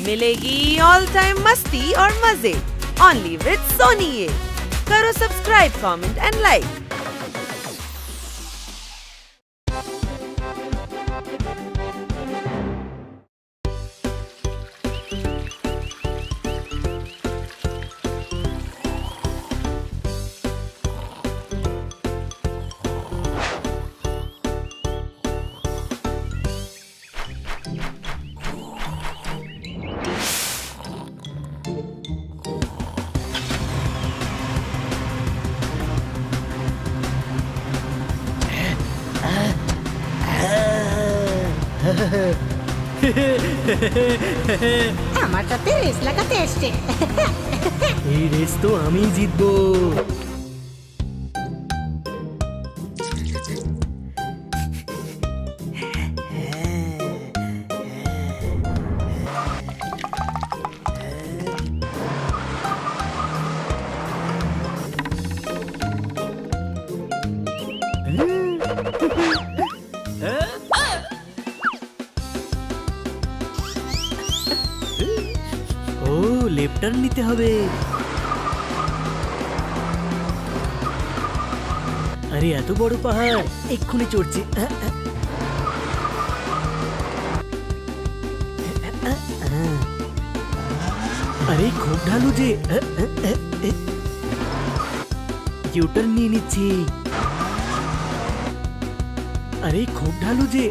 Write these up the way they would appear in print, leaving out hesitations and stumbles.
मिलेगी all time मस्ती और मजे ओनली विद सोनी ये। करो सब्सक्राइब, कमेंट एंड लाइक। আমার সাথে রেস লাগাতে এসছে। এই রেস তো আমি জিতবো। লেফট টার্ন নিতে হবে। আরে এত বড় পাহাড়, এক্ষুনি চড়ছি। আরে খুব ঢালু যে। ইউটার্ন নিয়ে নিচ্ছি। আরে খুব ঢালু যে।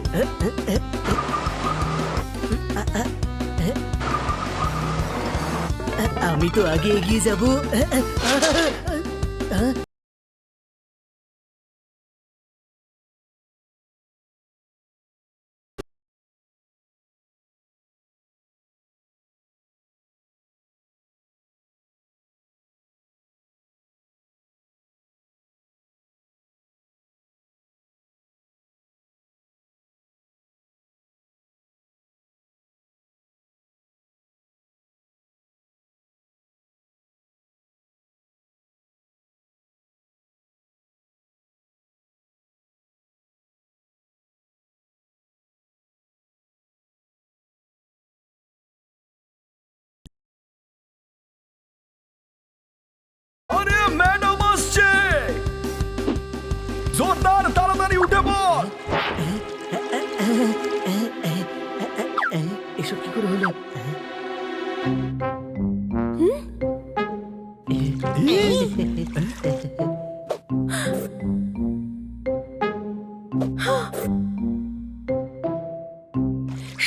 আমি তো আগে এগিয়ে যাব। আরে ম্যাডাম আসছে, জোরদার তাড়াতাড়ি উঠে পড়। এসব কি করে হলো?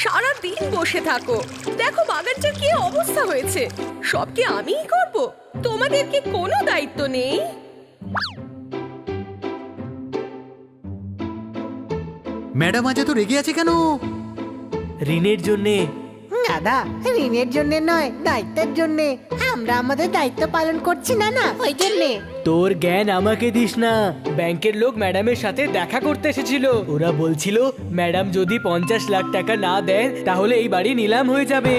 সারাদিন বসে থাকো, দেখো বাগানটার কি অবস্থা হয়েছে। সব কি আমিই করব? তোমাদের কি কোনো দায়িত্ব নেই? ম্যাডাম আজ তো রেগে আছে কেন? ঋণের জন্যে। দাদা, ঋণের জন্য নয়, দায়িত্বের জন্য। আমরা আমাদের দায়িত্ব পালন করছি না, না ওই জন্যে। তোর জ্ঞান আমাকে দিস না। ব্যাংকের লোক ম্যাডামের সাথে দেখা করতে এসেছিল। ওরা বলছিল ম্যাডাম যদি 50 লাখ টাকা না দেন তাহলে এই বাড়ি নিলাম হয়ে যাবে।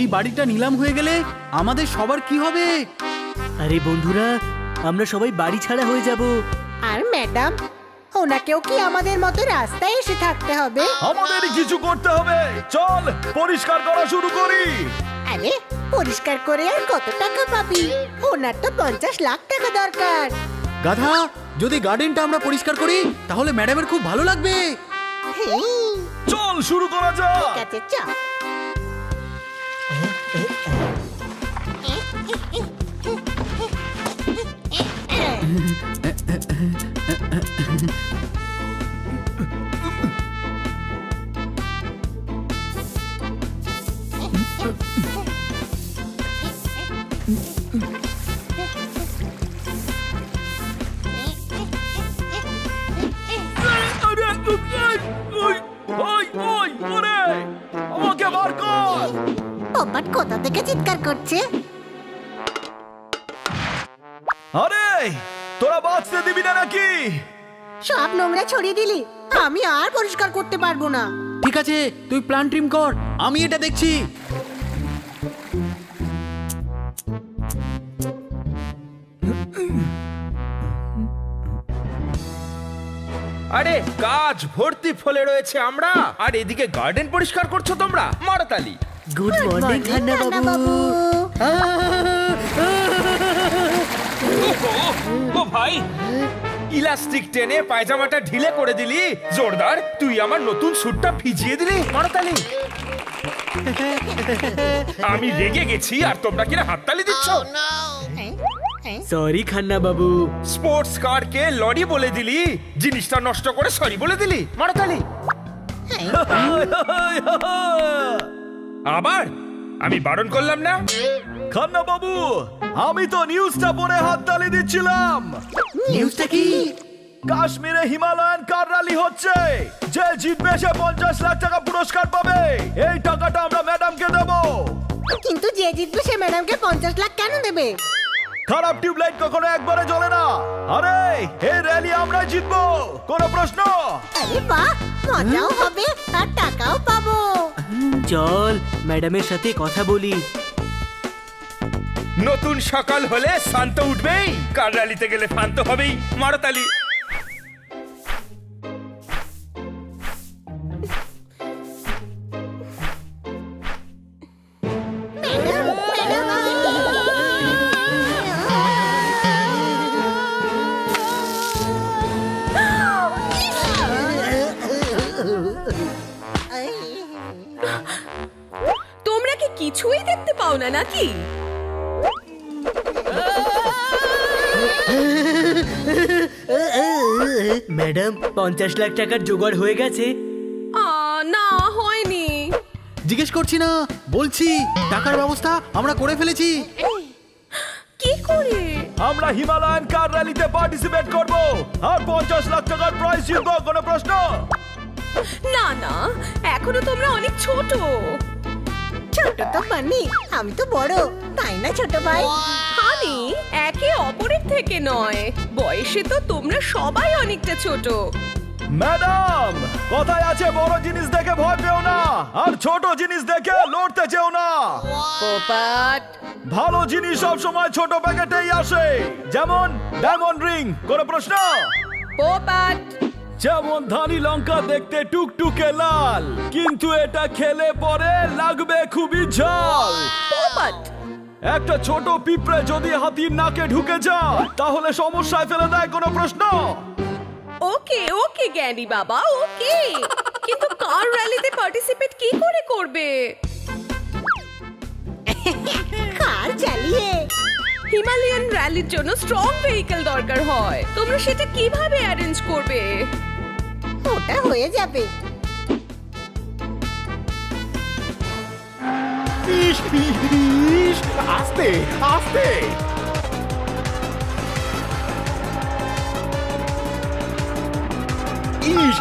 এই বাড়িটা নিলাম হয়ে গেলে আমাদের সবার কি হবে? আরে বন্ধুরা, আমরা সবাই বাড়ি ছাড়া হয়ে যাব। আর ম্যাডাম, ওনাকেও কি আমাদের মতো রাস্তায় এসে থাকতে হবে? আমাদেরই কিছু করতে হবে। চল পরিষ্কার করা শুরু করি। আরে পরিষ্কার করে আর কত টাকা পাবি? ওনার তো 50 লাখ টাকা দরকার। গাধা, যদি গার্ডেনটা আমরা পরিষ্কার করি তাহলে ম্যাডামের খুব ভালো লাগবে। চল শুরু করা যাক। ঠিক আছে, চল। আমাকে বার কর। পোপট কোথা থেকে চিৎকার করছে? আরে তোরা বাঁচতে দিবি না নাকি? সব নোংরা ছড়িয়ে দিলি, আমি আর পরিষ্কার করতে পারবো না। ঠিক আছে, তুই প্ল্যান ট্রিম কর, আমি এটা দেখছি। আরে গাছ ভর্তি ফলে রয়েছে আমরা, আর এদিকে গার্ডেন পরিষ্কার করছো তোমরা? মারতালি। গুড মর্নিং খান্না বাবু। ও ভাই, ইলাস্টিক টেনে পায়জামাটা ঢিলে করে দিলি। জোরদার, তুই আমার নতুন স্যুটটা ভিজিয়ে দিলি। মারতালি। আমি রেগে গেছি আর তোমরা কিনা হাততালি দিচ্ছ। সরি খান্না বাবু। স্পোর্টস কারকে লরি বলে দিলি, জিনিসটা নষ্ট করে সরি বলে দিলি। মারতালি। আবার আমি বারণ করলাম না? খান্না বাবু, আমি তো নিউজটা পড়ে হাততালি দিচ্ছিলাম। নিউজটা কি? কাশ্মীরে হিমালয়ান কার র্যালি হচ্ছে। যে জিতবে সে 50 লাখ টাকা পুরস্কার পাবে। এই টাকাটা আমরা ম্যাডামকে দেব। কিন্তু যে জিতবে সে ম্যাডামকে 50 লাখ কেন দেবে? খারাপ টিউবলাইট কখনো একবারে জ্বলে না। আরে এই র্যালি আমরা জিতবো, কোনো প্রশ্ন? আরে বাহ, মজাও হবে আর টাকাও পাবো। চল ম্যাডামের সাথে কথা বলি। নতুন সকাল হলে শান্ত উঠবেই, কার র্যালিতে গেলে শান্ত হবেই। মারতালি। তোমরা কি কিছুই দেখতে পাও না নাকি? ম্যাডাম 50 লাখ টাকার জোগাড় হয়ে গেছে। না, হয়নি। জিজ্ঞেস করছি না, বলছি টাকার ব্যবস্থা আমরা করে ফেলেছি। কি করে? আমরা হিমালয়ান কার র্যালিতে পার্টিসিপেট করব আর 50 লাখ টাকার প্রাইজ জিতবো, কোনো প্রশ্ন? না না, এখনো তোমরা অনেক ছোট। ছোট তো বানি, আমি তো বড়, তাই না ছোট ভাই? হানি, একে অপরের থেকে নয়, বয়সে তো তোমরা সবাই অনেকটা ছোট। ম্যাডাম, কথায় আছে বড় জিনিস দেখে ভয় পেও না আর ছোট জিনিস দেখে লড়তে চেও না। পোপাট, ভালো জিনিস সব সময় ছোট প্যাকেটেই আসে, যেমন ডায়মন্ড রিং, কোনো প্রশ্ন? পোপাট, যেমন ধানি লঙ্কা দেখতে টুকটুকে লাল, কিন্তু এটা খেলে পরে লাগবে খুবই ঝাল। পোপাট, একটা ছোট পিঁপড়ে যদি হাতির নাকে ঢুকে যায় তাহলে সমস্যায় ফেলে দেয়, কোনো প্রশ্ন? ওকে ওকে জ্ঞানী বাবা, ওকে। কিন্তু কার র্যালিতে পার্টিসিপেট কি করে করবে? কার চালিয়ে। হিমালয়ান র্যালির জন্য স্ট্রং ভেহিকল দরকার হয়। তোমরা সেটা কিভাবে অ্যারেঞ্জ করবে? ওটা হয়ে যাবে। আস্তে আস্তে। ইস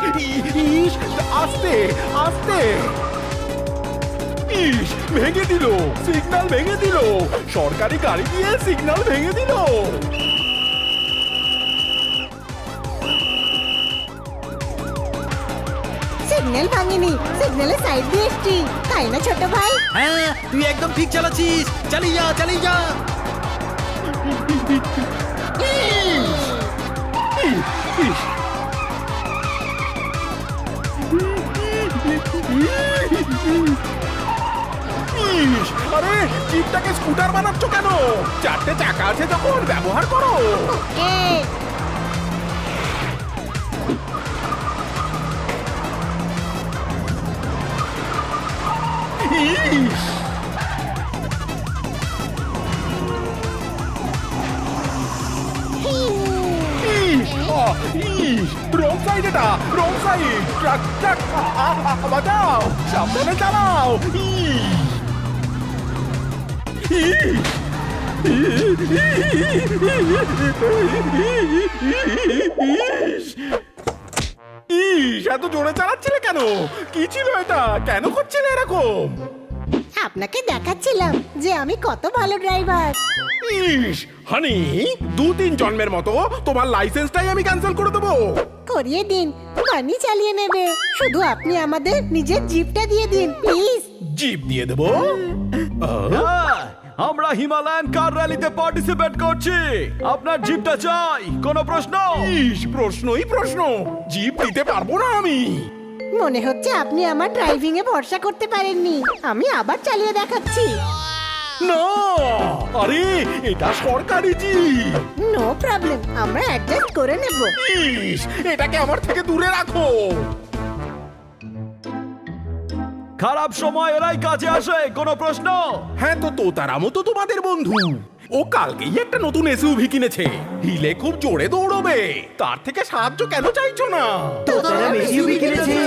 ইস, আস্তে আস্তে। ইস, ভেঙে দিল, সিগন্যাল ভেঙে দিল, সরকারি গাড়ি দিয়ে সিগন্যাল ভেঙে দিল। সিগন্যাল ভাঙেনি, সিগন্যালের সাইড দিয়ে এসছি, তাই না ছোট ভাই? হ্যাঁ, তুই একদম ঠিক চালাচ্ছিস। চালিয়ে যা, চালিয়ে যা। আরে জিপটাকে স্কুটার বানাচ্ছ কেন? চারটে চাকা আছে যখন ব্যবহার করো। ওকে। রং সাইড, এটা রং সাইড। ট্রাক ট্রাক, বাঁচাও, সাবধানে চালাও। ইস, এত জোরে চালাচ্ছিলে কেন? কি ছিল এটা? কেন করছিলে এরকম? আপনাকে দেখাচ্ছিলাম যে আমি কত ভালো ড্রাইভার। ইস, হানি, 2-3 জন্মের মতো তোমার লাইসেন্সটাই আমি ক্যান্সেল করে দেবো। করিয়ে দিন, বানি চালিয়ে নেবে। শুধু আপনি আমাদের নিজের জিপটা দিয়ে দিন প্লিজ। জিপ দিয়ে দেবো? আমরা হিমালয়ান কার র্যালিতে পার্টিসিপেট করছি, আপনার জিপটা চাই, কোনো প্রশ্ন? ইস, প্রশ্নই প্রশ্ন। জিপ দিতে পারবো না আমি। মনে হচ্ছে আপনি আমার ড্রাইভিং এ ভরসা করতে পারেননি। আমি আবার চালিয়ে দেখাচ্ছি। না, আরে এটা সরকারি জিপ। নো প্রবলেম, আমরা অ্যাডজাস্ট করে নেব। ইস, এটাকে আমার থেকে দূরে রাখো। খারাপ সময় এরাই কাছে আসে, কোনো প্রশ্ন? হ্যাঁ, তো তোতারামও তো তোমাদের বন্ধু। ও কালকেই একটা নতুন এসইউভি কিনেছে, হিলে খুব জোরে দৌড়বে। তার থেকে সাহায্য কেন চাইছো না? তোতারাম এসইউভি কিনেছে।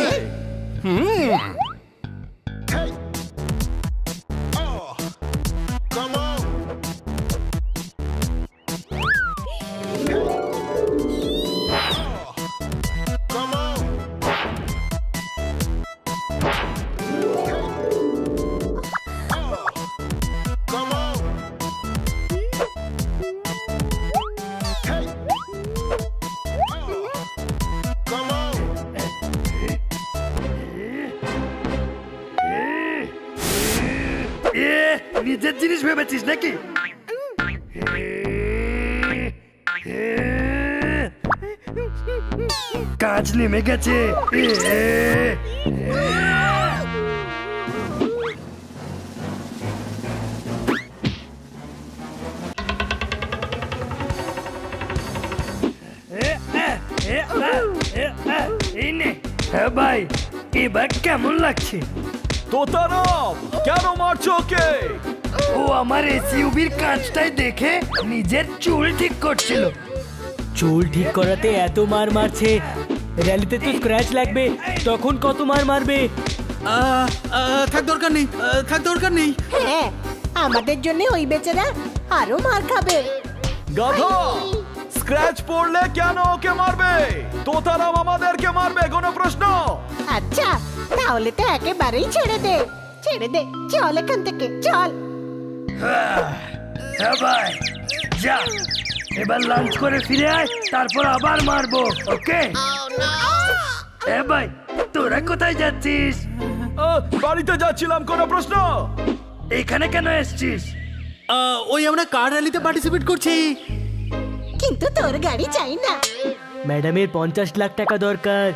নিজের জিনিস ভেবেছিস নাকি? কাজ নেমে গেছে। হ্যাঁ ভাই, এবার কেমন লাগছে? তোতারাম, কেন মারছো ওকে? ও আমার এসইউভির কাঁচটাই দেখে নিজের চুল ঠিক করছিল। চুল ঠিক করাতে এত মার মারছে, র্যালিতে তো স্ক্র্যাচ লাগবে, তখন কত মার মারবে? থাক, দরকার নেই, থাক, দরকার নেই। হ্যাঁ, আমাদের জন্য ওই বেচারা আরো মার খাবে। গাধা, স্ক্র্যাচ পড়লে কেন ওকে মারবে? তোতারাম আমাদেরকে মারবে, কোনো প্রশ্ন? আচ্ছা, তাহলে তো একেবারেই ছেড়ে দে। ছেড়ে দে, চল এখান থেকে, চল। হ্যাঁ ভাই, যা এবার লাঞ্চ করে ফিরে আয়, তারপর আবার মারবো। ওকে? হ্যাঁ ভাই, তোরা কোথায় যাচ্ছিস? বাড়িতে যাচ্ছিলাম, কোনো প্রশ্ন? এখানে কেন এসছিস? ওই আমরা কার র্যালিতে পার্টিসিপেট করছি। কিন্তু তোর গাড়ি চাই না। ম্যাডামের 50 লাখ টাকা দরকার,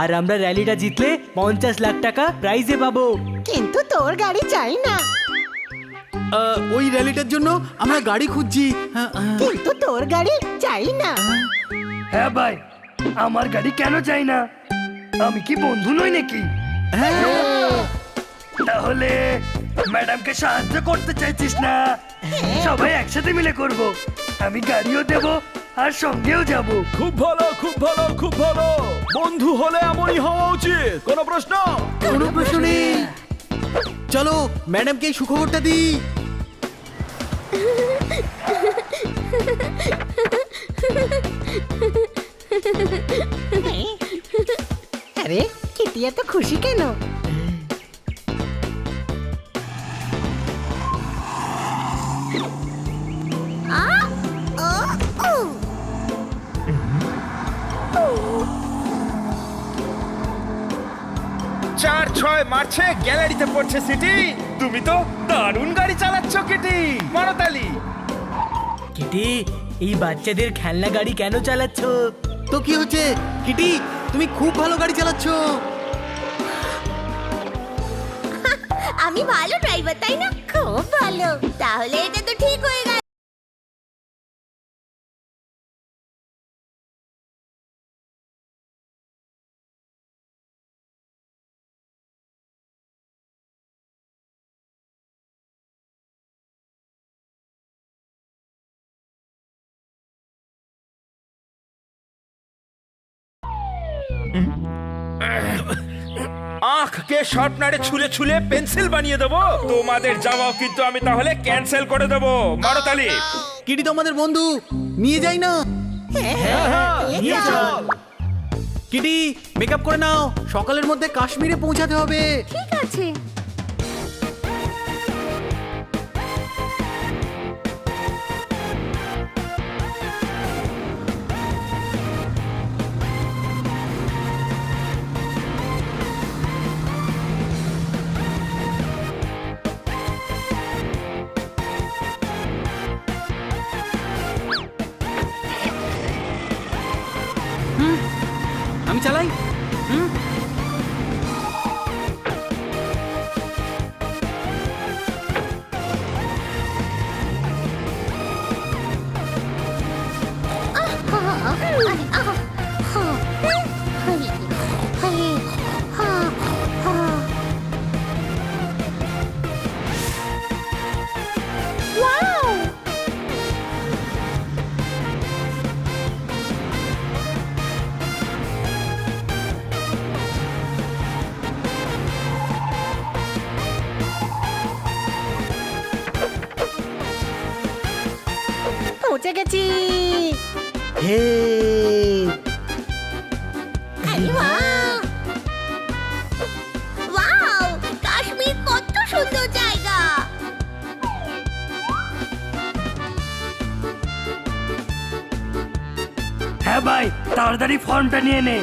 আর আমরা র্যালিটা জিতলে 50 লাখ টাকা প্রাইজে পাবো। কিন্তু তোর গাড়ি চাই না। ওই র্যালিটার জন্য আমরা গাড়ি খুঁজছি। কিন্তু তোর গাড়ি চাই না। হ্যাঁ ভাই, আমার গাড়ি কেন চাই না? আমি কি বন্ধু নই নাকি? তাহলে ম্যাডামকে সাহায্য করতে চাইছিস না? সবাই একসাথে মিলে করব। আমি গাড়িও দেব আর সঙ্গেও যাব। খুব ভালো, খুব ভালো, খুব ভালো। বন্ধু হলে এমনই হওয়া উচিত, কোনো প্রশ্ন? কোনো প্রশ্ন নেই। চলো ম্যাডামকে এই সুখবরটা দিই। আরে কিটি এত খুশি কেন? চার ছয় মারছে, গ্যালারিতে পড়ছে সিটি। তুমি তো দারুণ গাড়ি চালাচ্ছ কিটি, মারতালি। কিটি, এই বাচ্চাদের খেলনা গাড়ি কেন চালাচ্ছ? তো কি হচ্ছে কিটি, তুমি খুব ভালো গাড়ি চালাচ্ছ। আমি ভালো ড্রাইভার, তাই না? খুব ভালো। তাহলে এটা তো ঠিক হয়ে গেল। আঁখকে শার্পনারে ছুলে ছুলে পেন্সিল বানিয়ে দেবো। তোমাদের যাওয়াও কিন্তু আমি তাহলে ক্যান্সেল করে দেবো। মারতালি। কিটি তো আমাদের বন্ধু, নিয়ে যাই না? নিয়ে চল। কিটি, মেকআপ করে নাও, সকালের মধ্যে কাশ্মীরে পৌঁছাতে হবে। ঠিক আছে। আমি চালাই। পৌঁছে গেছি। হে আরে বাহ! ওয়াও! কাশ্মীর কত সুন্দর জায়গা। হ্যাঁ ভাই, তাড়াতাড়ি ফর্মটা নিয়ে নে।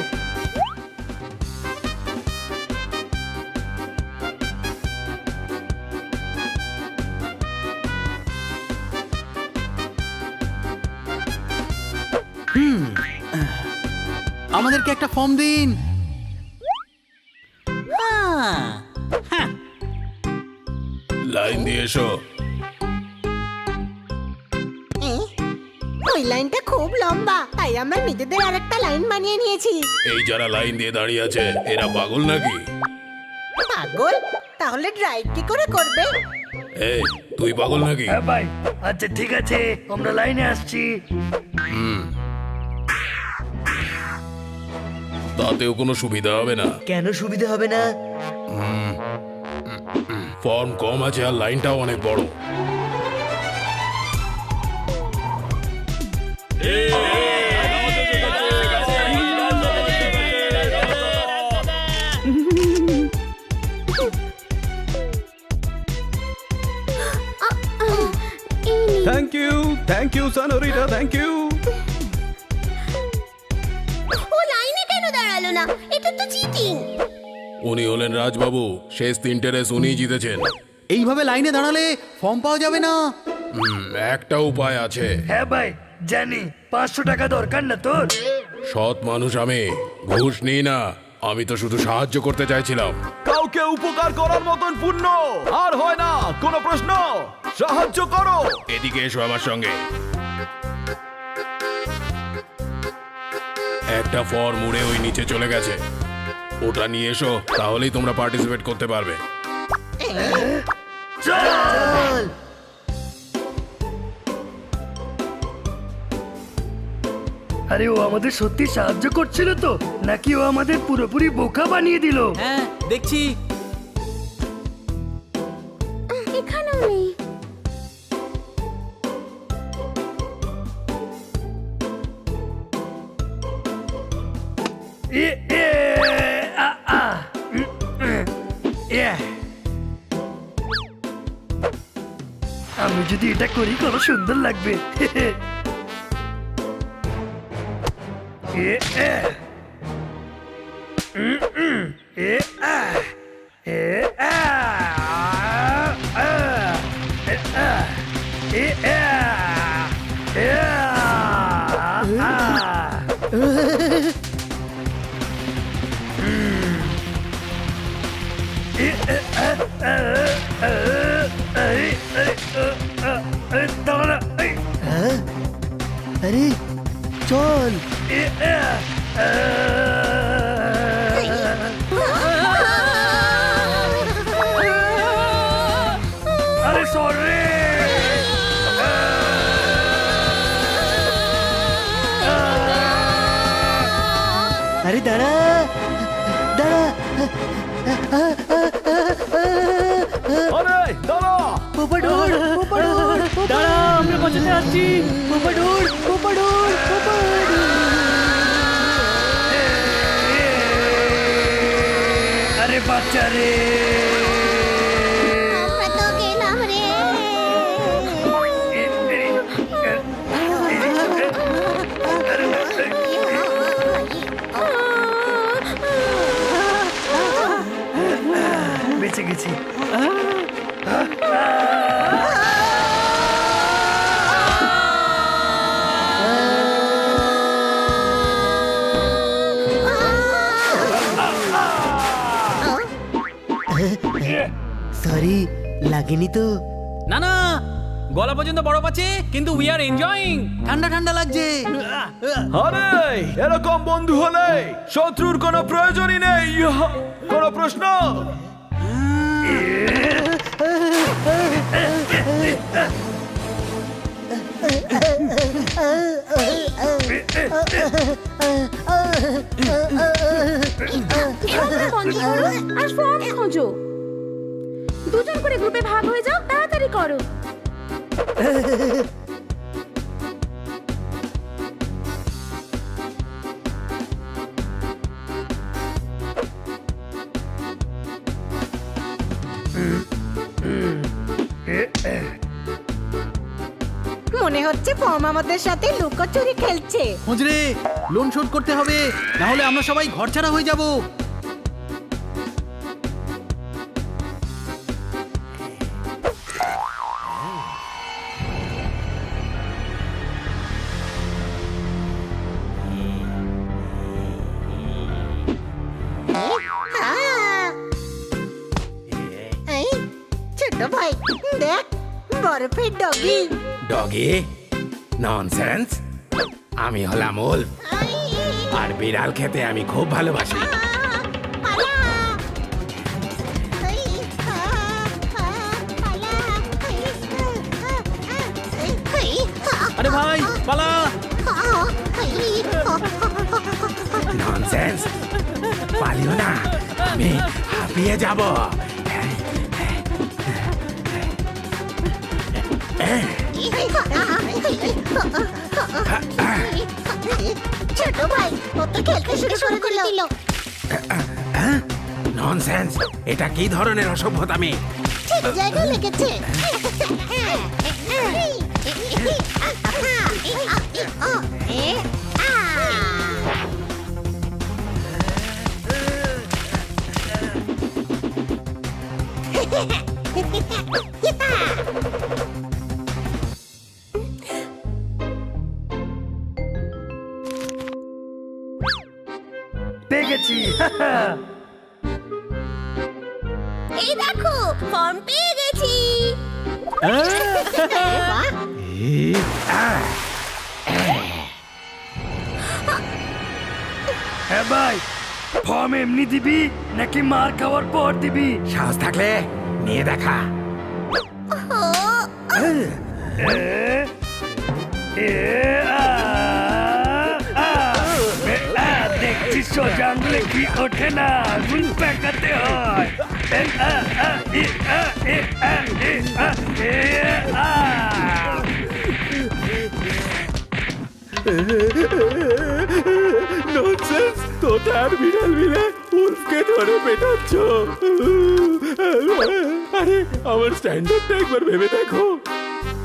আমাদেরকে একটা ফর্ম দিন। লাইন দিয়ে এসো। ওই লাইনটা খুব লম্বা, তাই আমরা নিজেদের আরেকটা লাইন বানিয়ে নিয়েছি। এই যারা লাইন দিয়ে দাঁড়িয়ে আছে এরা পাগল নাকি? পাগল? তাহলে ড্রাইভ কি করে করবে? এই তুই পাগল নাকি? হ্যাঁ ভাই, আচ্ছা ঠিক আছে, আমরা লাইনে আসছি। তাতেও কোনো সুবিধা হবে না। কেন সুবিধা হবে না? ফর্ম কম আছে আর লাইনটাও অনেক বড়। Thank you senorita, thank you. ও লাইনে কেন দাঁড়ালো না? এটা তো চিটিং। উনি হলেন রাজবাবু, শেষ 3টে রেস উনিই জিতেছেন। এইভাবে লাইনে দাঁড়ালে ফর্ম পাওয়া যাবে না। একটা উপায় আছে। হ্যাঁ ভাই জানি, 500 টাকা দরকার না তোর? সৎ মানুষ আমি, ঘুষ নিই না। আমি তো শুধু সাহায্য করতে চাইছিলাম। কাউকে উপকার করার মতন পুণ্য আর হয় না। কোনো প্রশ্ন? সাহায্য করো। এদিকে এসো আমার সঙ্গে। একটা ফর্ম উড়ে ওই নিচে চলে গেছে, ওটা নিয়ে এসো, তাহলেই তোমরা পার্টিসিপেট করতে পারবে। চল! আরে ও আমাদের সত্যি সাহায্য করছিল তো, নাকি ও আমাদের পুরোপুরি বোকা বানিয়ে দিল? হ্যাঁ দেখছি। এখানেও নেই। এ, এ, আ, আ, এ। আমি যদি এটা করি কত সুন্দর লাগবে। এ, এ। এ, আ। এ, আ। আ। এ, আ। এ, আ। এ, আ। আরে চল। আরে সরে! আরে দাঁড়া দাঁড়া। আরে দাঁড়া। পোপাডোর পোপাডোর দাঁড়া, আমরা বাঁচাতে আসছি। পোপাডোর পোপাডোর পোপাডোর। আরে বাচ্চা রে! আমরা তো গেলাম রে। বেঁচে গেছি। সরি, লাগেনি তো? না না, গলা পর্যন্ত বরফ আছে, কিন্তু উই আর এনজয়িং। ঠান্ডা ঠান্ডা লাগছে। আরে এরকম বন্ধু হলে শত্রুর কোনো প্রয়োজনই নেই। কোনো প্রশ্ন? ঝগড়া বন্ধ করো আর ফর্ম খোঁজো। দুজন করে গ্রুপে ভাগ হয়ে যাও, তাড়াতাড়ি করো। মনে হচ্ছে ফর্ম আমাদের সাথে লুকোচুরি খেলছে। খোঁজরে লোন শোধ করতে হবে, না হলে আমরা সবাই ঘরছাড়া হয়ে যাব। এই, ছোট ভাই দেখ, বরফের ডগি। ডগি ননসেন্স, আমি হলাম উলফ, আর বিড়াল খেতে আমি খুব ভালোবাসি। আরে ভাই পালা! ননসেন্স, পালিও না, আমি হাঁপিয়ে যাব। ছোট ভাই ও তো খেলতে শুরু করে দিল। ননসেন্স, এটা কি ধরনের অসভ্যতামি? ঠিক জায়গায় লেগেছে। পেয়ে গেছি। এই দেখো ফর্ম পেয়ে গেছি। হ্যাঁ ভাই, ফর্ম এমনি দিবি নাকি মার খাওয়ার পর দিবি? সাহস থাকলে নিয়ে দেখা। দেখছি সোজা আঙুলে কি ওঠে না, আঙুল পেঁকাতে হয়। ননসেন্স, তোতা আর বিড়াল মিলে উলফকে ধরে পেটাচ্ছ। আরে আমার স্ট্যান্ডার্ডটা একবার ভেবে দেখো।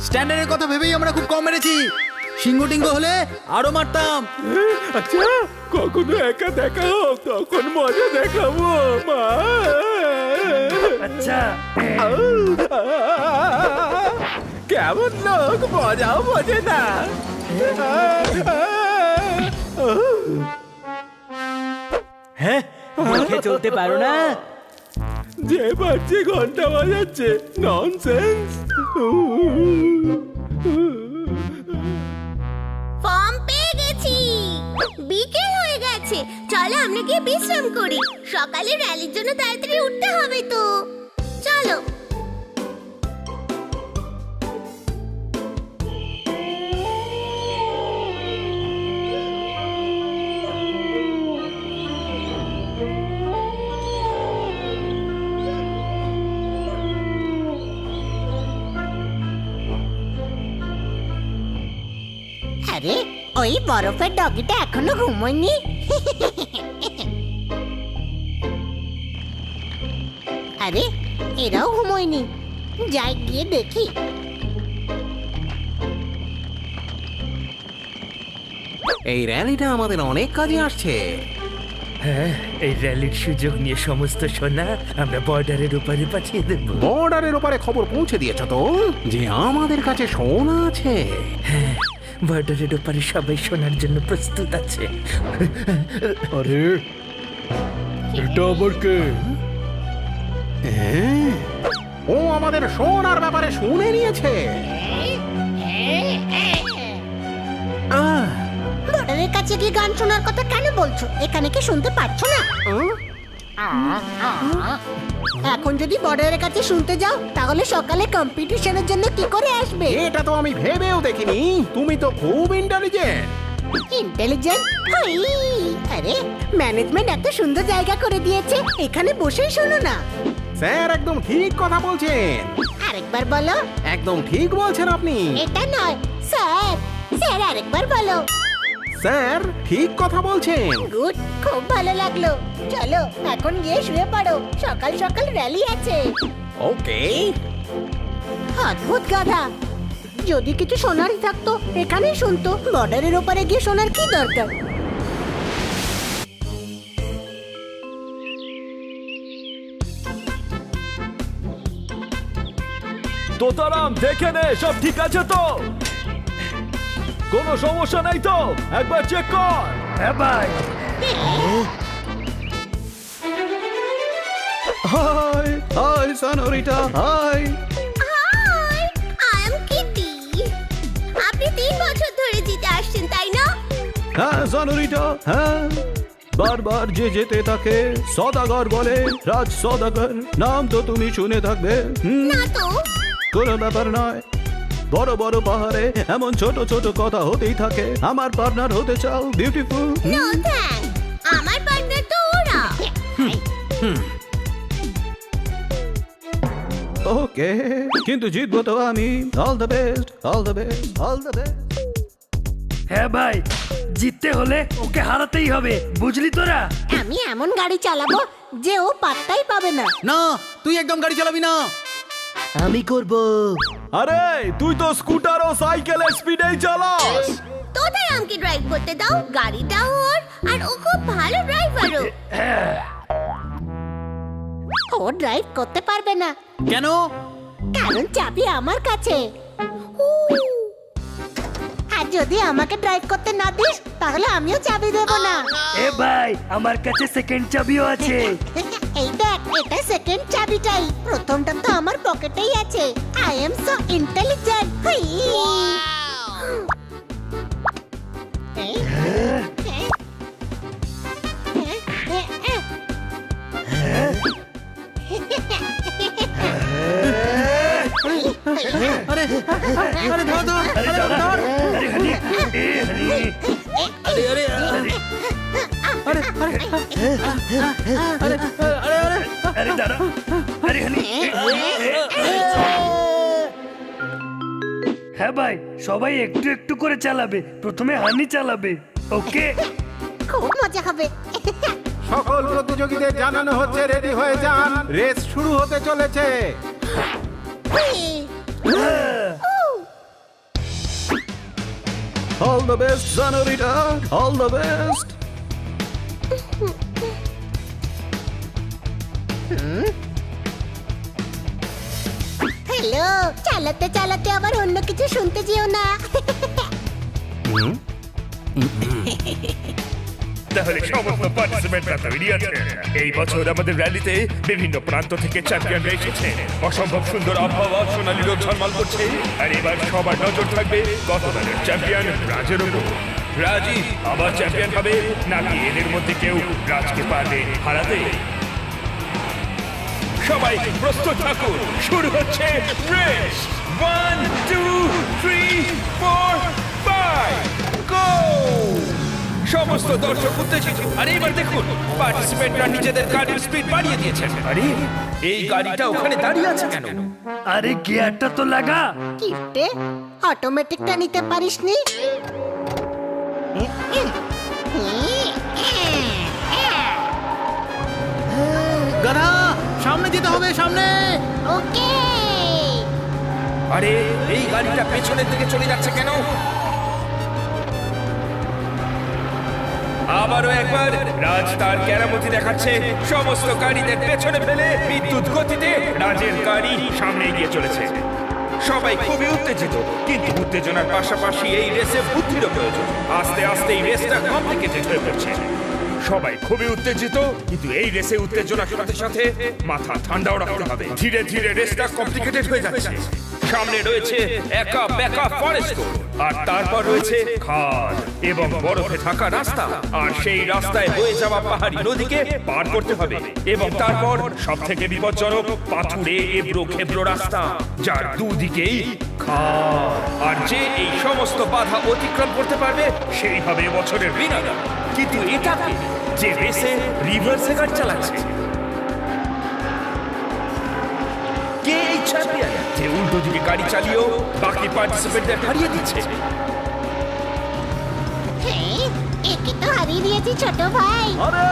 স্ট্যান্ডার্ডের কথা ভেবেই আমরা খুব কম মেরেছি। সিংহ টিঙ্গ হলে আরো মারতাম। আচ্ছা, কখনো একা দেখা হোক, তখন মজা দেখাবো মা। আচ্ছা, কেমন লোক, মজাও বোঝে না। হ্যাঁ, দেখে চলতে পারো না? যে পারছে ঘন্টা বাজাচ্ছে। ননসেন্স। ফর্ম পেয়ে গেছি। বিকেল হয়ে গেছে, চলো আমরা গিয়ে বিশ্রাম করি। সকালে র্যালির জন্য তাড়াতাড়ি উঠতে হবে তো। চলো। আরে ওই বরফের ডগিটা এখনো ঘুমোয়নি। আরে এরাও ঘুমোয়নি, যাই গিয়ে দেখি। এই র্যালিটা আমাদের অনেক কাজে আসছে। হ্যাঁ, এই র্যালির সুযোগ নিয়ে সমস্ত সোনা আমরা বর্ডারের উপরে পাঠিয়ে দেব। বর্ডারের ওপারে খবর পৌঁছে দিয়েছ তো যে আমাদের কাছে সোনা আছে? হ্যাঁ, বর্ডারের ওপারে সবাই সোনার জন্য প্রস্তুত আছে। আরে এটা আবার কে? ও আমাদের সোনার ব্যাপারে শুনে নিয়েছে। বর্ডারের কাছে গিয়ে গান শোনার কথা কেন বলছো? এখানে কি শুনতে পাচ্ছ না? এখন যদি বর্ডারের কাছে শুনতে যাও তাহলে সকালে কম্পিটিশনের জন্য কি করে আসবে? এটা তো আমি ভেবেও দেখিনি। তুমি তো খুব ইন্টেলিজেন্ট। ইন্টেলিজেন্ট? আরে ম্যানেজমেন্ট এত সুন্দর জায়গা করে দিয়েছে, এখানে বসেই শোনো না। স্যার একদম ঠিক কথা বলছেন। আরেকবার বলো। একদম ঠিক বলছেন আপনি। এটা নয় স্যার, স্যার আরেকবার বলো। স্যার ঠিক কথা বলছেন। গুড, খুব ভালো লাগলো। চলো এখন গিয়ে শুয়ে পড়ো, সকাল সকাল র্যালি আছে। ওকে। অদ্ভুত গাধা। যদি কিছু শোনারই থাকতো এখানেই শুনতো, বর্ডারের ওপারে গিয়ে শোনার কি দরকার। তোতারাম দেখে নে সব ঠিক আছে তো, কোনো সমস্যা নাই তো, একবার চেক কর। হ্যাঁ ভাই। Hi hi senorita, hi. Hi, I am Kitty. আপনি 3 বছর ধরে জিতে আসছেন তাই না? হ্যাঁ সনোরিটা, হ্যাঁ। বারবার যে যেতে থাকে সদাগর বলে, রাজ সদাগর নাম তো তুমি শুনে থাকবে। না তো। কোনো ব্যাপার নয়, বড় বড় পাহাড়ে এমন ছোট ছোট কথা হতেই থাকে। আমার পার্টনার হতে চাও বিউটিফুল? নো থ্যাঙ্ক, আমার পার্টনার তো ওরা। ওকে, কিন্তু জিতবো তো আমি। All the best, all the best, all the best. হ্যাঁ ভাই, জিততে হলে ওকে হারাতেই হবে, বুঝলি তোরা? আমি এমন গাড়ি চালাবো যে ও পাত্তাই পাবে না। না, তুই একদম গাড়ি চালাবি না। আমি করব। আরে তুই তো স্কুটার ও সাইকেলের স্পিডেই চালাস। তোতারামকে ড্রাইভ করতে দাও, গাড়িটাও ওর, আর ও খুব ভালো ড্রাইভারও। ও ড্রাইভ করতে পারবে না, কেন? কারণ চাবি আমার কাছে। আর যদি আমাকে ড্রাইভ করতে না দিস তাহলে আমিও চাবি দেব না। এ ভাই, আমার কাছে সেকেন্ড চাবিও আছে। এই দেখ, এটা সেকেন্ড চাবিটাই, প্রথমটা তো আমার পকেটেই আছে। I am so intelligent. আরে আরে ধর ধর, আরে দাঁড়া, আরে হানি, এ হানি, আরে আরে আরে আরে আরে আরে আরে দাঁড়া, আরে হানি। হ্যাঁ ভাই, সবাই একটু একটু করে চালাবে, প্রথমে হানি চালাবে, ওকে? খুব মজা হবে। সকল প্রতিযোগীদের জানানো হচ্ছে রেডি হয়ে যান, রেস শুরু হতে চলেছে। All the best, Sonorita. All the best. Hello, চালাতে চালাতে আবার অন্য কিছু শুনতে যেও না। তাহলে সমস্ত পার্টিসিপেন্টরা তৈরি আছে। এই বছর আমাদের র্যালিতে বিভিন্ন প্রান্ত থেকে চ্যাম্পিয়নরা এসেছে। অসম্ভব সুন্দর আবহাওয়া, সোনালী রোদ ঝলমল করছে। আর এবার সবার নজর থাকবে গতবারের চ্যাম্পিয়ন রাজের উপর। রাজই আবার চ্যাম্পিয়ন হবে নাকি এদের মধ্যে কেউ রাজকে পারবে হারাতে? সবাই প্রস্তুত থাকুন, শুরু হচ্ছে রেস। 1 2 3 4 5 গো! সমস্ত দর্শক উত্তেজিত। আর এবার দেখুন, পার্টিসিপেন্টরা নিজেদের গাড়ির স্পিড বাড়িয়ে দিয়েছেন। আরে এই গাড়িটা ওখানে দাঁড়িয়ে আছে কেন? আরে গিয়ারটা তো লাগা। কিপটে, অটোমেটিকটা নিতে পারিসনি? গাধা, সামনে যেতে হবে, সামনে। ওকে। আরে এই গাড়িটা পেছনের দিকে চলে যাচ্ছে কেন? আবারও একবার রাজ তার কেরামতি দেখাচ্ছে। সমস্ত গাড়িদের পেছনে ফেলে বিদ্যুৎ গতিতে রাজের গাড়ি সামনে এগিয়ে চলেছে। সবাই খুবই উত্তেজিত, কিন্তু উত্তেজনার পাশাপাশি এই রেসে বুদ্ধিরও প্রয়োজন। আস্তে আস্তে এই রেসটা কমপ্লিকেটেড হয়ে পড়ছে। সবাই খুবই উত্তেজিত, কিন্তু এই রেসে উত্তেজনার সাথে সাথে মাথা ঠান্ডাও রাখতে হবে। ধীরে ধীরে রেসটা কমপ্লিকেটেড হয়ে যাচ্ছে। সামনে রয়েছে একা বেকা ফরেস্ট, আর তারপর রয়েছে খাদ এবং বরফে থাকা রাস্তা। আর সেই রাস্তায় বয়ে যাওয়া পাহাড়ি নদীকে পার করতে হবে। এবং তারপর সব থেকে বিপজ্জনক পাথুরে এবড়ো খেবড়ো রাস্তা, যার দুদিকেই খাদ। আর যে এই সমস্ত বাধা অতিক্রম করতে পারবে সেই হবে বছরের উইনার। কিন্তু এটাকে যে রেসে রিভার্সে গাড়ি চালাচ্ছে, কে এই চ্যাম্পিয়ন যে উল্টো দিকে গাড়ি চালিয়েও বাকি পার্টিসিপেন্টদের হারিয়ে দিচ্ছে? একে তো হারিয়ে দিয়েছি ছোট ভাই। আরে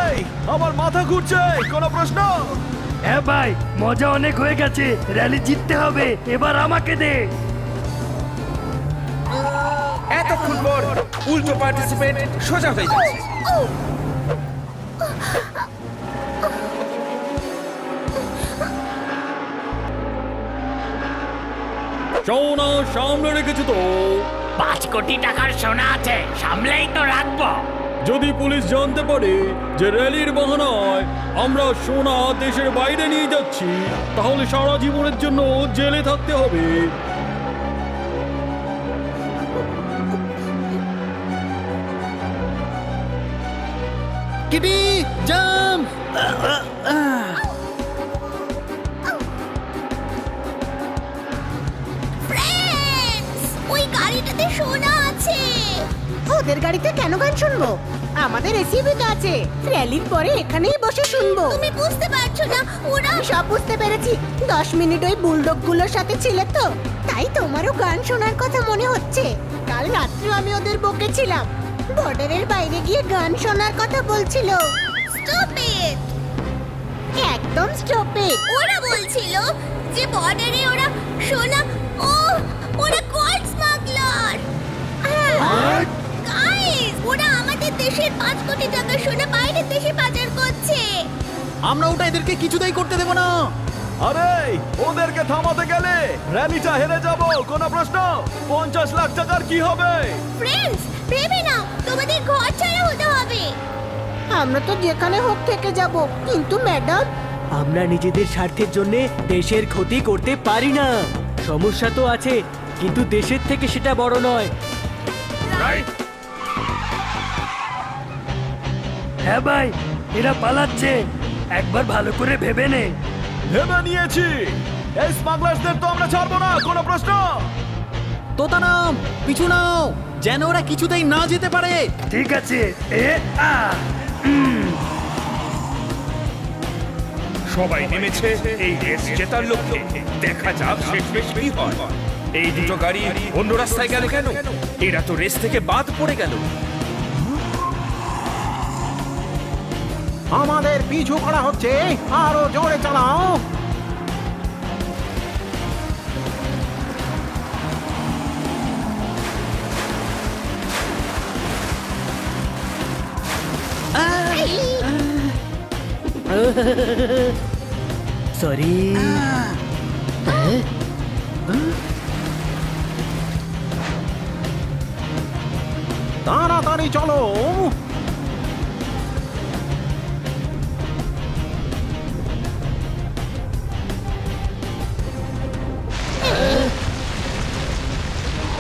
আমার মাথা ঘুরছে, কোনো প্রশ্ন? হ্যাঁ ভাই, মজা অনেক হয়ে গেছে, র্যালি জিততে হবে, এবার আমাকে দে। এতক্ষণ পর উল্টো পার্টিসিপেন্ট সোজা হয়ে যাচ্ছে। সোনা সামনে রেখেছি তো। 5 কোটি টাকার সোনা আছে, সামলেই তো রাখবো। যদি পুলিশ জানতে পারে যে র্যালির বাহানায় আমরা সোনা দেশের বাইরে নিয়ে যাচ্ছি, তাহলে সারা জীবনের জন্য জেলে থাকতে হবে। কিটি জাম। ফ্রেন্ডস, ওই গাড়িটাতে সোনা আছে। ওদের গাড়িতে কেন গান শুনবো? আমাদের এসইউভি তো আছে, র্যালির পরে এখানেই বসে শুনবো। তুমি বুঝতে পারছো না, ওরা আমি সব বুঝতে পেরেছি। 10 মিনিট ওই বুলডগ গুলোর সাথে ছিলে তো, তাই তোমারও গান শোনার কথা মনে হচ্ছে। কাল রাত্রে আমি ওদের বকেছিলাম, বর্ডারের বাইরে গিয়ে গান শোনার কথা বলছিল। Stop it. একদম স্টপ ইট। ওরা বলছিল যে বর্ডারে ওরা সোনা, ওরা গোল্ড স্মাগলার। গাইস, ওরা আমাদের দেশের 5 কোটি টাকা সোনা বাইরের দেশে পাচার করছে। আমরা ওটা এদেরকে কিছুতেই করতে দেব না। আরে ওদেরকে থামাতে গেলে র্যালিটা হেরে যাব, কোনো প্রশ্ন? 50 লাখ টাকার কি হবে? ফ্রেন্ডস, ভেবে নাও, তোমাদের ঘর ছাড়া হতে হবে। আমরা তো যেখানে হোক থেকে যাব, কিন্তু ম্যাডাম, আমরা নিজেদের স্বার্থের জন্য দেশের ক্ষতি করতে পারি না। সমস্যা তো আছে, কিন্তু দেশের থেকে সেটা বড় নয়। হ্যাঁ ভাই, এরা পালাচ্ছে, একবার ভালো করে ভেবে নে। ভেবে নিয়েছি, এই স্মাগলারদের তো আমরা ছাড়বো না, কোনো প্রশ্ন? তোতা নাম, পিছু নাও, যেন ওরা কিছুতেই না যেতে পারে। ঠিক আছে। সবাই নেমেছে এই রেস জেতার লক্ষ্যে। দেখা যাক শেষমেশ কি হয়। এই দুটো গাড়ি অন্য রাস্তায় গেল কেন? এরা তো রেস থেকে বাদ পড়ে গেল। আমাদের পিছু করা হচ্ছে, আরো জোরে চালাও। সরি। তাড়াতাড়ি চলো।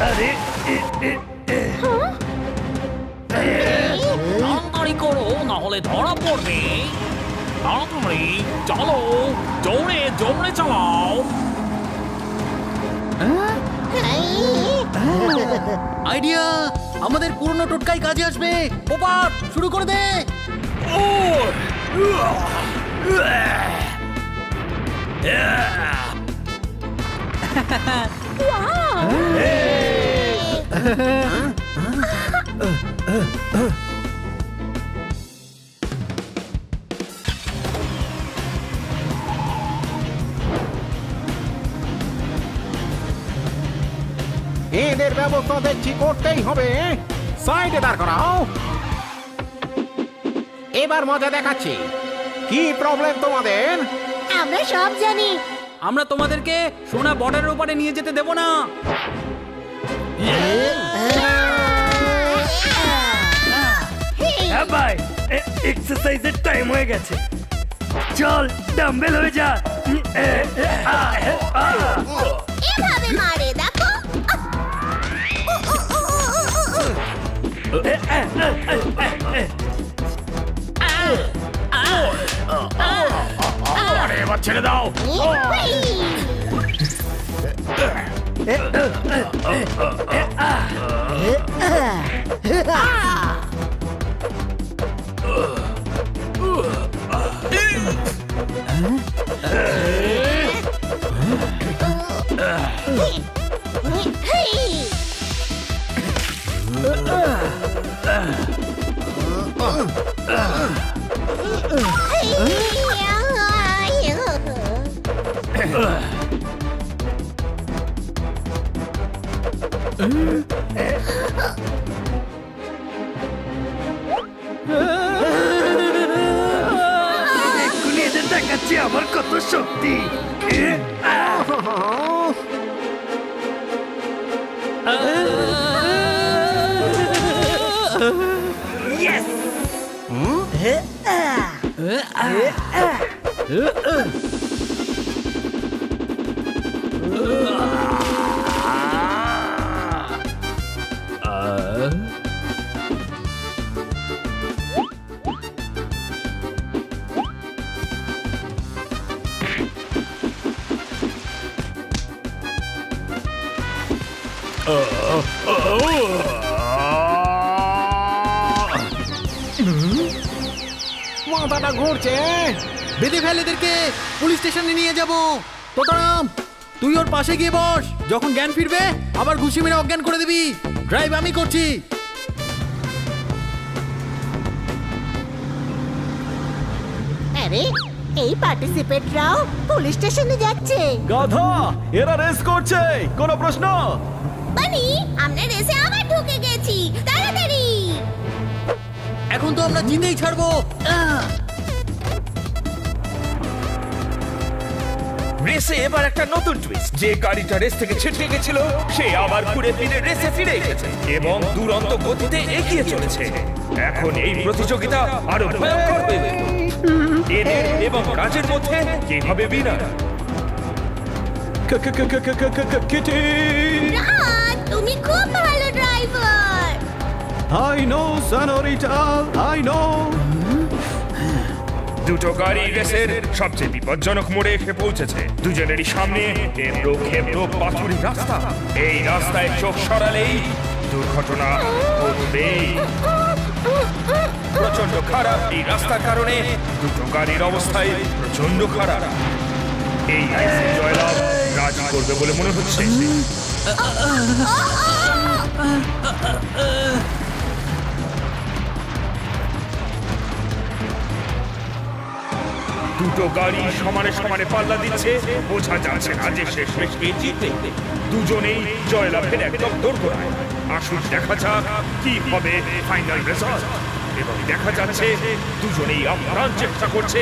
আরে তাড়াতাড়ি করো, না হলে ধরা পড়বে। তাড়াতাড়ি চলো, জোরে জোরে চালাও। আইডিয়া, আমাদের পুরনো টোটকাই কাজে আসবে। পোপাট শুরু করে দে। এদের ব্যবস্থা দেখছি করতেই হবে। সাইডে দাঁড় করাও। এবার মজা দেখাচ্ছি। কি প্রবলেম তোমাদের? আমরা সব জানি। আমরা তোমাদেরকে সোনা বর্ডারের উপরে নিয়ে যেতে দেব না। হ্যাঁ ভাই, এক্সারসাইজের টাইম হয়ে গেছে। চল, ডাম্বেল হয়ে যা। এভাবে মারে, দেখো। আরে এবার ছেড়ে দাও। এক্ষুনি এদের দেখাচ্ছি আমার কত শক্তি। Yes! মাথাটা ঘুরছে। বেঁধে ফেল এদেরকে, পুলিশ স্টেশনে নিয়ে যাব। তোতারাম, তুই ওর পাশে গিয়ে বস। যখন জ্ঞান ফিরবে আবার ঘুষি মেরে অজ্ঞান করে দিবি। ড্রাইভ আমি করছি। আরে এই পার্টিসিপেন্টরাও পুলিশ স্টেশনে যাচ্ছে। গাধা, এরা রেস করছে, কোনো প্রশ্ন? বানি, আমরা রেসে আবার ঢুকে গেছি, তাড়াতাড়ি। এখন তো আমরা জিতেই ছাড়বো। রেসে এবার একটা নতুন টুইস্ট। যে গাড়িটা রেস থেকে ছিটকে গেছিল সে আবার ঘুরে ফিরে রেসে ফিরে এসেছে এবং দুরন্ত গতিতে এগিয়ে চলেছে। এখন এই প্রতিযোগিতা আরো ভয়ঙ্কর হয়ে উঠল। এদের এবং রাজের মধ্যে কে হবে উইনার? কিটি, রাজ, তুমি খুব ভালো driver. I know, senorita, I know. দুটো গাড়ি রেসের সবচেয়ে বিপজ্জনক মোড়ে এসে পৌঁছেছে। দুজনেরই সামনে এবড়ো খেবড়ো পাথুরি রাস্তা। এই রাস্তায় চোখ সরালেই দুর্ঘটনা ঘটবেই। প্রচন্ড খারাপ এই রাস্তার কারণে দুটো গাড়ির অবস্থায় প্রচন্ড খারাপ। এই রেসে জয়লাভ রাজ করবে বলে মনে হচ্ছে। দুটো গাড়ি সমানে সমানে পাল্লা দিচ্ছে। বোঝা যাচ্ছে না যে শেষমেশ কে জিতবে। দুজনেই জয়লাভের একদম দোরগোড়ায়। আসুন দেখা যাক কি হবে ফাইনাল রেজাল্ট। এবং দেখা যাচ্ছে দুজনেই আপ্রাণ চেষ্টা করছে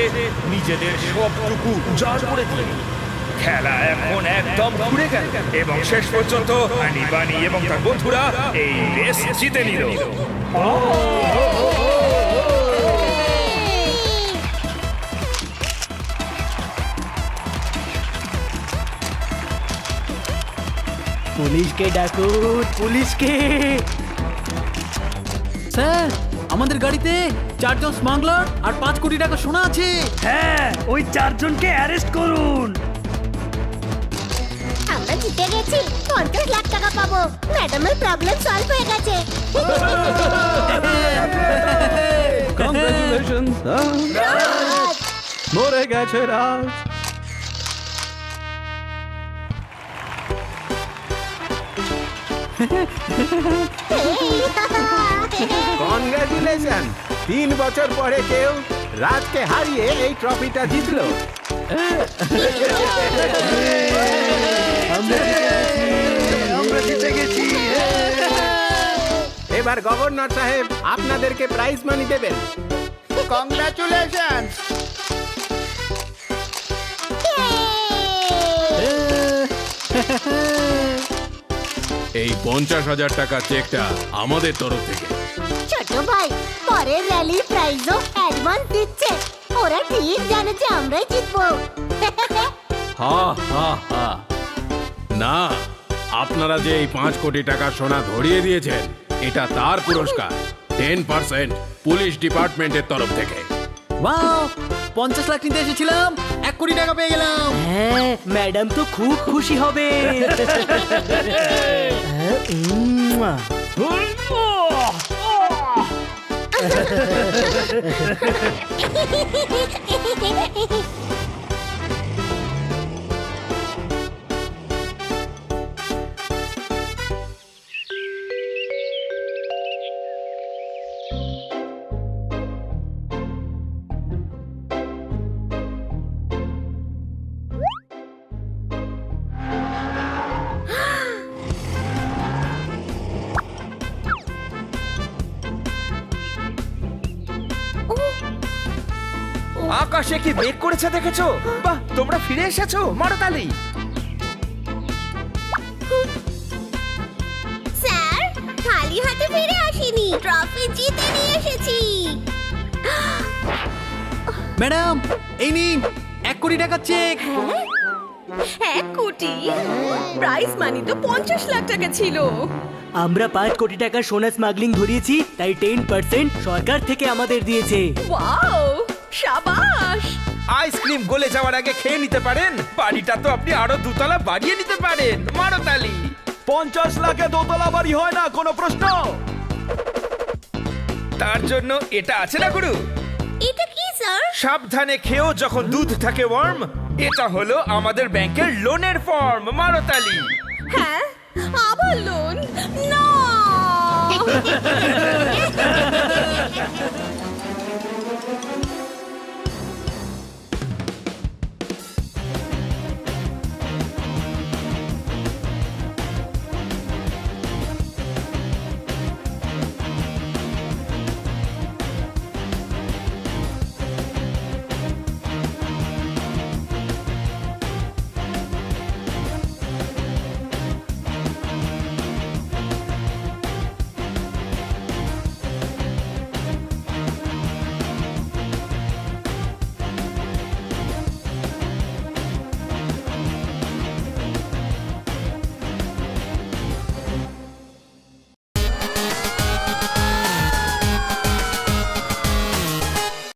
নিজেদের সবটুকু উজাড় করে দিয়ে। খেলা এখন একদম ঘুরে গেল এবং শেষ পর্যন্ত হানি বানি এবং তার বন্ধুরা এই রেস জিতে নিল। পুলিশকে ডাকুন, পুলিশকে। স্যার, আমাদের গাড়িতে 4 জন স্মাগলার আর 5 কোটি টাকা সোনা আছে। হ্যাঁ, ওই 4 জনকে অ্যারেস্ট করুন। আমরা জিতে গেছি, 50 লাখ টাকা পাবো। ম্যাডামের প্রবলেম সলভ হয়ে গেছে। Congratulations, রাজ, মরে গেছে রাজ। কনগ্রাচুলেশন, 3 বছর পরে কেউ রাজকে হারিয়ে এই ট্রফিটা জিতলো। আমরা জিতে গেছি। এবার গভর্নর সাহেব আপনাদেরকে প্রাইজ মানি দেবেন। কনগ্রাচুলেশন। এই 50,000 টাকা চেকটা আমাদের তরফ থেকে। ছোট ভাই, পরের র্যালির প্রাইজও অ্যাডভান্স দিচ্ছে। ওরা ঠিক জানে যে আমরাই জিতবো। হা হা হা। না, আপনারা যে এই 5 কোটি টাকা সোনা ধরিয়ে দিয়েছেন এটা তার পুরস্কার। 10% পুলিশ ডিপার্টমেন্টের তরফ থেকে। ওয়াও, 50 লাখ নিতে এসেছিলাম, 1 কোটি টাকা পেয়ে গেলাম। হ্যাঁ, ম্যাডাম তো খুব খুশি হবে। আকাশে কি মেঘ করেছে দেখেছো? বাহ, তোমরা ফিরে এসেছো, মারো তালি। স্যার, খালি হাতে ফিরে আসিনি, ট্রফি জিতে নিয়ে এসেছি। ম্যাডাম, এই নিন 1 কোটি টাকার চেক। 1 কোটি? প্রাইজ মানি তো 50 লাখ টাকা ছিল। আমরা 5 কোটি টাকা সোনা স্মাগলিং ধরিয়েছি, তাই 10% সরকার থেকে আমাদের দিয়েছে। ওয়াও, শাবাশ। আইসক্রিম গলে যাওয়ার আগে খেয়ে নিতে পারেন, বাড়িটা তো আপনি আরো 2 তলা বাড়িয়ে নিতে পারেন, মারো তালি। 50 লাখে 2 তলা বাড়ি হয় না, কোনো প্রশ্ন? তার জন্য এটা আছে না গুরু? এটা কি স্যার? সাবধানে খেও যখন দুধ থাকে ওয়ার্ম। এটা হলো আমাদের ব্যাংকের লোনের ফর্ম, মারো তালি। হ্যাঁ, আবার লোন? না।